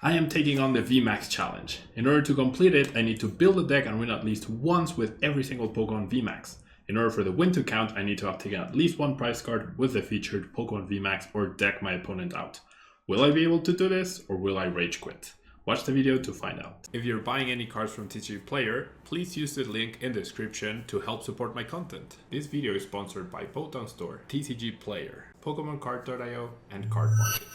I am taking on the VMAX challenge. In order to complete it, I need to build a deck and win at least once with every single Pokemon VMAX. In order for the win to count, I need to have taken at least one prize card with the featured Pokemon VMAX or deck my opponent out. Will I be able to do this, or will I rage quit? Watch the video to find out. If you're buying any cards from TCG Player, please use the link in the description to help support my content. This video is sponsored by Pokemon Store, TCG Player, PokemonCard.io, and Card Market.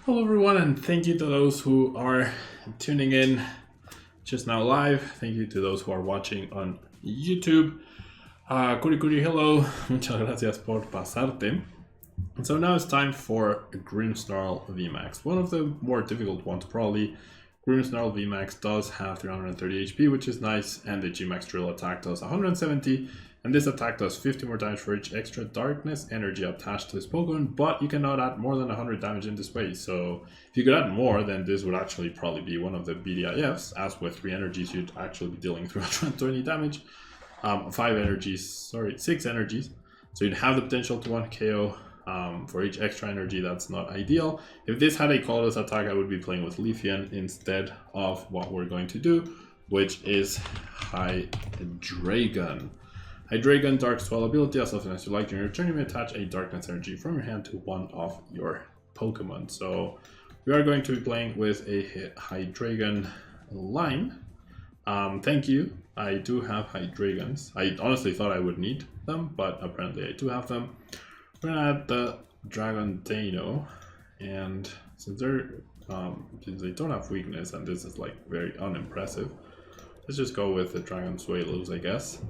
Hello everyone, and thank you to those who are tuning in just now live. Thank you to those who are watching on YouTube. Kuri, hello. Muchas gracias por pasarte. And so now it's time for Grimmsnarl VMAX. One of the more difficult ones probably. Grimmsnarl VMAX does have 330 HP, which is nice, and the Gmax drill attack does 170. And this attack does 50 more damage for each extra darkness energy attached to this Pokemon, but you cannot add more than 100 damage in this way. So if you could add more, then this would actually probably be one of the BDIFs, as with 3 energies, you'd actually be dealing 320 damage. 6 energies. So you'd have the potential to 1 KO for each extra energy. That's not ideal. If this had a colorless attack, I would be playing with Leafeon instead of what we're going to do, which is Hydreigon. Hydreigon Dark Swell ability, as often as you like during your turn, you may attach a darkness energy from your hand to one of your Pokemon. So we are going to be playing with a Hydreigon line. Thank you. I do have Hydreigons. I honestly thought I would need them, but apparently I do have them. We're gonna add the Dragon Dano, and since they don't have weakness, and this is like very unimpressive, let's just go with the Dragon Swallows, I guess.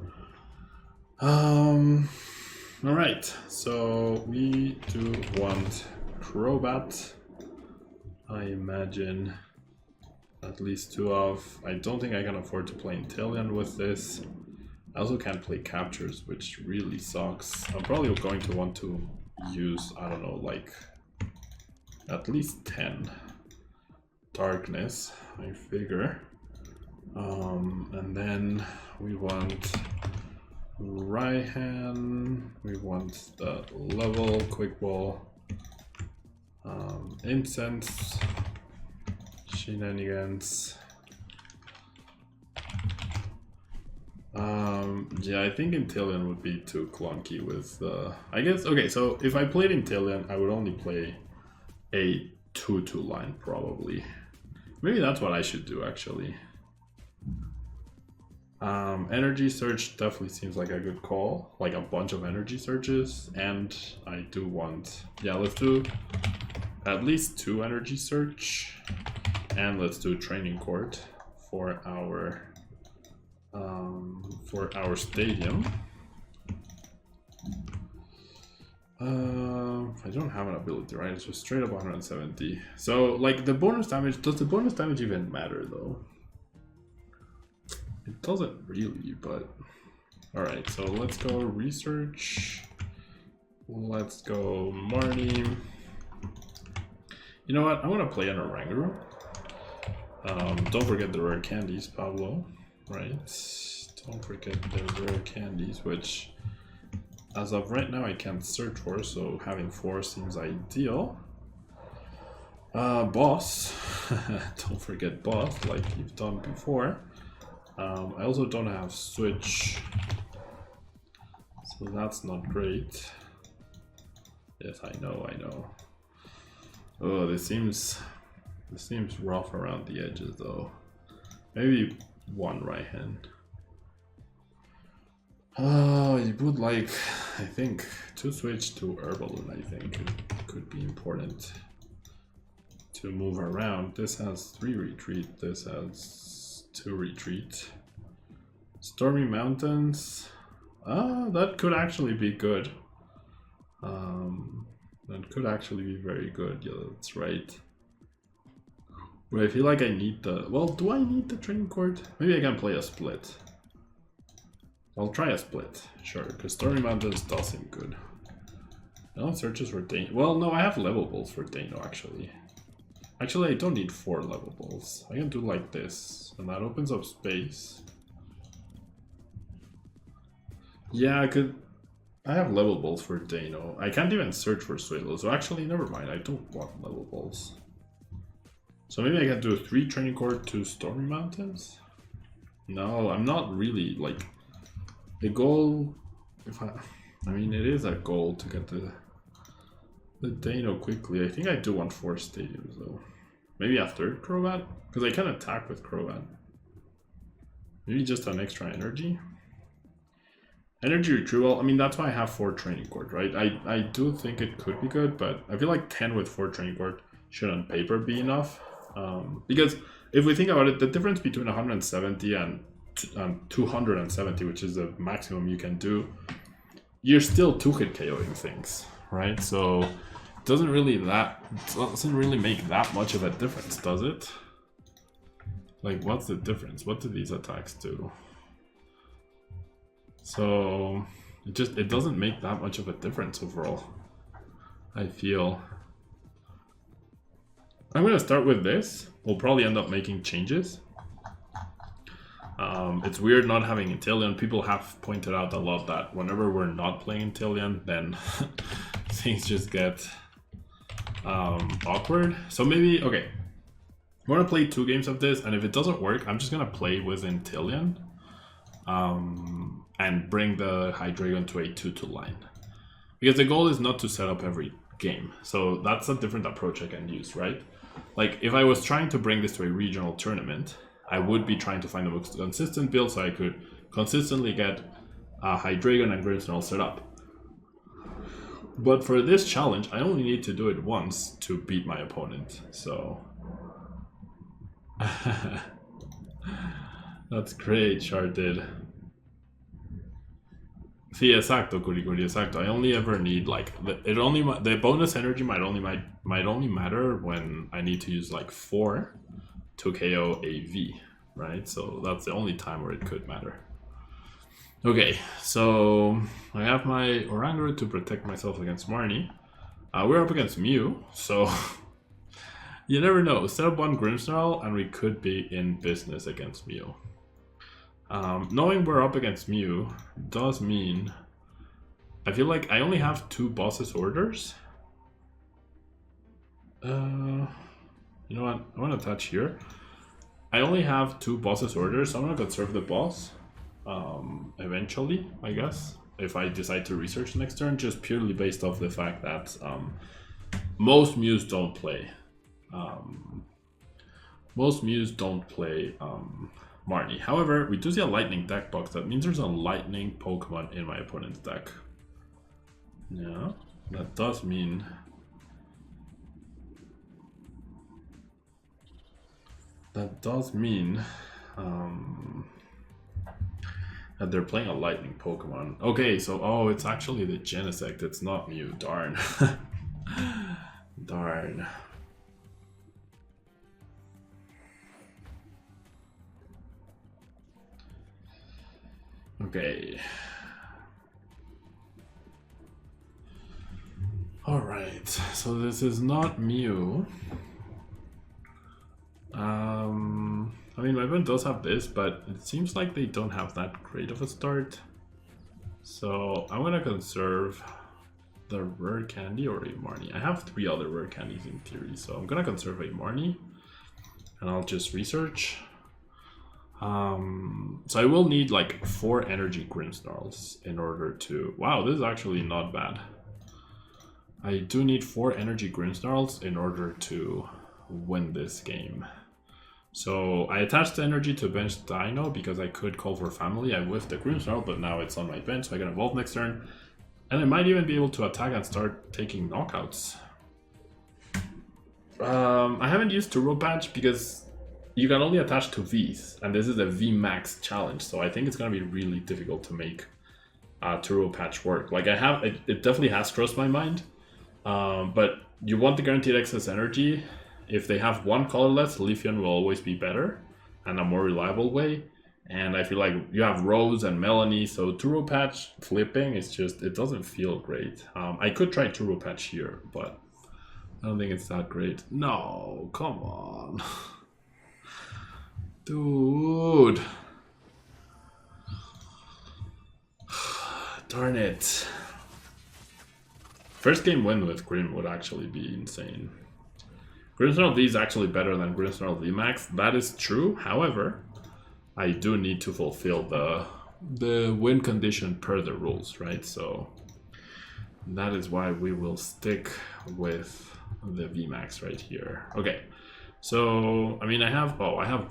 Alright, so we do want Crobat. I imagine at least 2 of. I don't think I can afford to play Inteleon with this. I also can't play Captures, which really sucks. I'm probably going to want to use, I don't know, like at least 10 Darkness, I figure. And then we want Raihan, we want the level, Quick Ball, Incense, Shenanigans. Yeah, I think Inteleon would be too clunky with, I guess, okay, so if I played Inteleon, I would only play a 2-2 line, probably. Maybe that's what I should do, actually. Energy Surge definitely seems like a good call, like a bunch of Energy Surges, and I do want, yeah, let's do at least 2 Energy Surge, and let's do Training Court for our stadium. I don't have an ability, right? It's just straight up 170. So, like, the bonus damage, does the bonus damage even matter, though? It doesn't really, but... Alright, so let's go Research. Let's go Marnie. You know what? I want to play an Oranguru. Don't forget the rare candies, Pablo. Right? Don't forget the rare candies, which as of right now I can't search for, so having 4 seems ideal. Boss. Don't forget Boss, like you've done before. I also don't have Switch, so that's not great. Yes, I know. Oh, this seems rough around the edges, though. Maybe 1 right hand. Oh, you would like, I think, to switch to Herballoon. I think it could be important to move around. This has 3 retreat. This has 2 retreat. Stormy Mountains. That could actually be good. That could actually be very good. Yeah, that's right. But I feel like I need the... Well, do I need the Training Court? Maybe I can play a split. I'll try a split, sure, because Stormy Mountains does seem good. No searches for Dano. Well, no, I have level balls for Dano, actually. Actually, I don't need 4 level balls. I can do like this, and that opens up space. Yeah, I could... I have level balls for Dano. I can't even search for Swallow, so actually, never mind. I don't want level balls. So maybe I can do 3 training cord to Stormy Mountains? No, I'm not really, like, the goal, I mean, it is a goal to get the Dano quickly. I think I do want 4 stadiums though. Maybe a 3rd Crobat? Because I can attack with Crobat. Maybe just an extra energy? Energy retrieval, I mean, that's why I have 4 training cord, right? I do think it could be good, but I feel like 10 with 4 training cord should on paper be enough. Because if we think about it, the difference between 170 and 270, which is the maximum you can do, you're still 2-hit KOing things, right? So it doesn't really make that much of a difference, does it? Like, what's the difference? What do these attacks do? So it doesn't make that much of a difference overall, I feel. I'm gonna start with this. We'll probably end up making changes. It's weird not having Inteleon. People have pointed out a lot that whenever we're not playing Inteleon, then things just get awkward. So maybe, okay, we're gonna play 2 games of this, and if it doesn't work, I'm just gonna play with Inteleon and bring the Hydreigon to a 2-2 line. Because the goal is not to set up every game. So that's a different approach I can use, right? Like, if I was trying to bring this to a regional tournament, I would be trying to find the most consistent build so I could consistently get Hydreigon and Grimmsnarl set up. But for this challenge, I only need to do it once to beat my opponent, so... That's great, Sharded. Sí, exacto, Kurikuri, exacto. I only ever need, like, the bonus energy might only matter when I need to use like 4 to KO a V, right? So that's the only time where it could matter. Okay, so I have my Oranguru to protect myself against Marnie. We're up against Mew, so you never know. Set up 1 Grimmsnarl and we could be in business against Mew. Knowing we're up against Mew does mean I feel like I only have 2 boss's orders. You know what? I want to touch here. I only have 2 boss's orders, so I'm gonna conserve the boss. Eventually, I guess, if I decide to research next turn, just purely based off the fact that most Mews don't play. Marnie. However, we do see a lightning deck box. That means there's a lightning Pokemon in my opponent's deck. Yeah, that does mean that they're playing a lightning Pokemon. Okay, so oh, it's actually the Genesect. It's not Mew. Darn. Darn. Okay. Alright, so this is not Mew. I mean, my opponent does have this, but it seems like they don't have that great of a start. So I'm gonna conserve the rare candy or a Marnie. I have 3 other rare candies in theory, so I'm gonna conserve a Marnie and I'll just research. So I will need like 4 energy Grimmsnarls in order to... Wow, this is actually not bad. I do need 4 energy Grimmsnarls in order to win this game. So I attached the energy to bench Dino because I could call for family. I whiffed the Grimmsnarl, but now it's on my bench, so I can evolve next turn. And I might even be able to attack and start taking knockouts. I haven't used Turbo Patch because you can only attach to Vs, and this is a VMAX challenge, so I think it's going to be really difficult to make Turbo Patch work. Like, it definitely has crossed my mind, but you want the guaranteed excess energy. If they have 1 colorless, Leafeon will always be better and a more reliable way. And I feel like you have Rose and Melanie, so Turbo Patch flipping is just, it doesn't feel great. I could try Turbo Patch here, but I don't think it's that great. No, come on. Dude. Darn it. First game win with Grim would actually be insane. Grimmsnarl V is actually better than Grimmsnarl VMAX. That is true. However, I do need to fulfill the win condition per the rules, right? So that is why we will stick with the VMAX right here. Okay, so I mean I have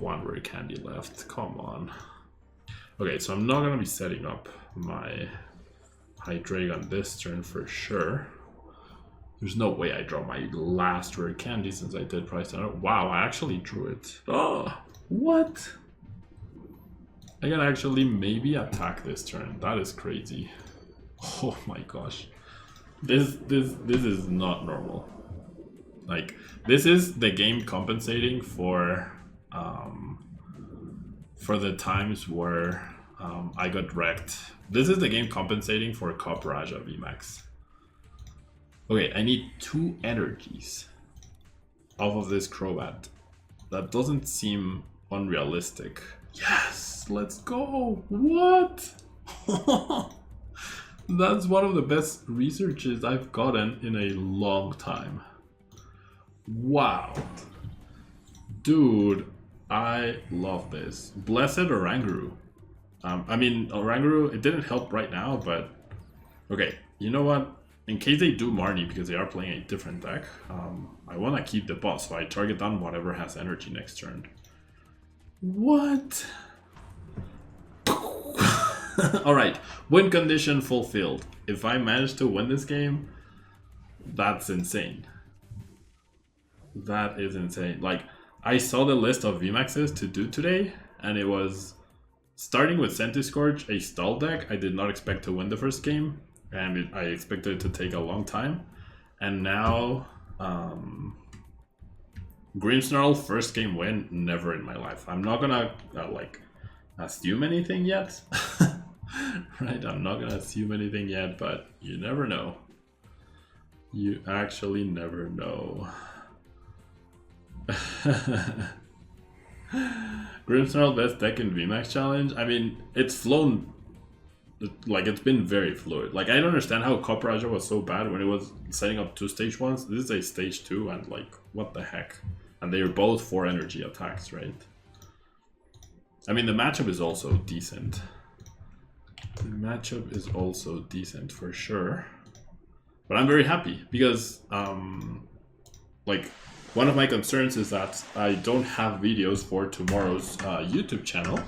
one rare candy left. Come on. Okay, so I'm not gonna be setting up my Hydreigon this turn for sure. There's no way I draw my last rare candy since I did price down. Wow, I actually drew it. Oh, what? I can actually maybe attack this turn. That is crazy. Oh my gosh. This is not normal. Like, this is the game compensating for the times where I got wrecked. This is the game compensating for Cop Raja VMAX. Okay, I need 2 energies off of this Crobat. That doesn't seem unrealistic. Yes, let's go. What? That's one of the best researches I've gotten in a long time. Wow. Dude, I love this. Blessed Oranguru. I mean, Oranguru, it didn't help right now, but... Okay, you know what? In case they do Marnie, because they are playing a different deck, I want to keep the boss, so I target down whatever has energy next turn. What? Alright, win condition fulfilled. If I manage to win this game, that's insane. That is insane. Like, I saw the list of VMAXs to do today, and it was starting with Centiskorch, a stall deck. I did not expect to win the first game, and I expected it to take a long time. And now, Grimmsnarl first game win, never in my life. I'm not gonna like assume anything yet. Right, I'm not gonna assume anything yet, but you never know. You actually never know. Grimmsnarl best deck in VMAX challenge. I mean, it's flown, like it's been very fluid. Like I don't understand how Cop Raja was so bad when it was setting up 2 stage 1s. This is a stage 2 and like what the heck? And they are both 4 energy attacks, right? I mean the matchup is also decent. The matchup is also decent for sure. But I'm very happy because like one of my concerns is that I don't have videos for tomorrow's YouTube channel.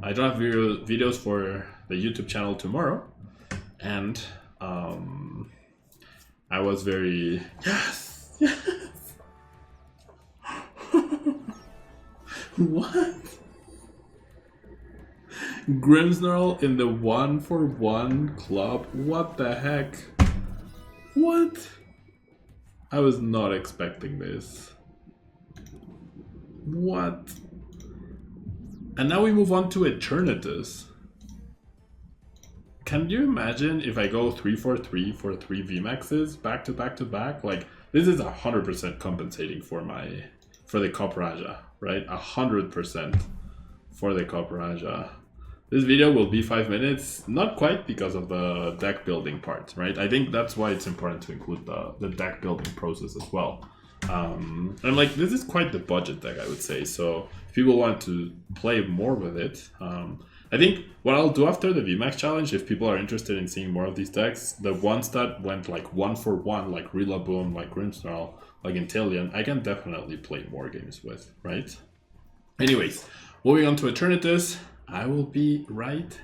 I don't have videos for the YouTube channel tomorrow. And I was very... Yes! Yes! What? Grimmsnarl in the 1-for-1 club? What the heck? What? I was not expecting this. What? And now we move on to Eternatus. Can you imagine if I go 3-for-3 for 3 VMAXs back to back to back? Like, this is 100% compensating for the Cop Raja, right? 100% for the Cop Raja. This video will be 5 minutes, not quite because of the deck building part, right? I think that's why it's important to include the deck building process as well. And like, this is quite the budget deck, I would say. So if people want to play more with it, I think what I'll do after the VMAX challenge, if people are interested in seeing more of these decks, the ones that went like 1-for-1, like Rillaboom, like Grimmsnarl, like Inteleon, I can definitely play more games with, right? Anyways, moving on to Eternatus. I will be right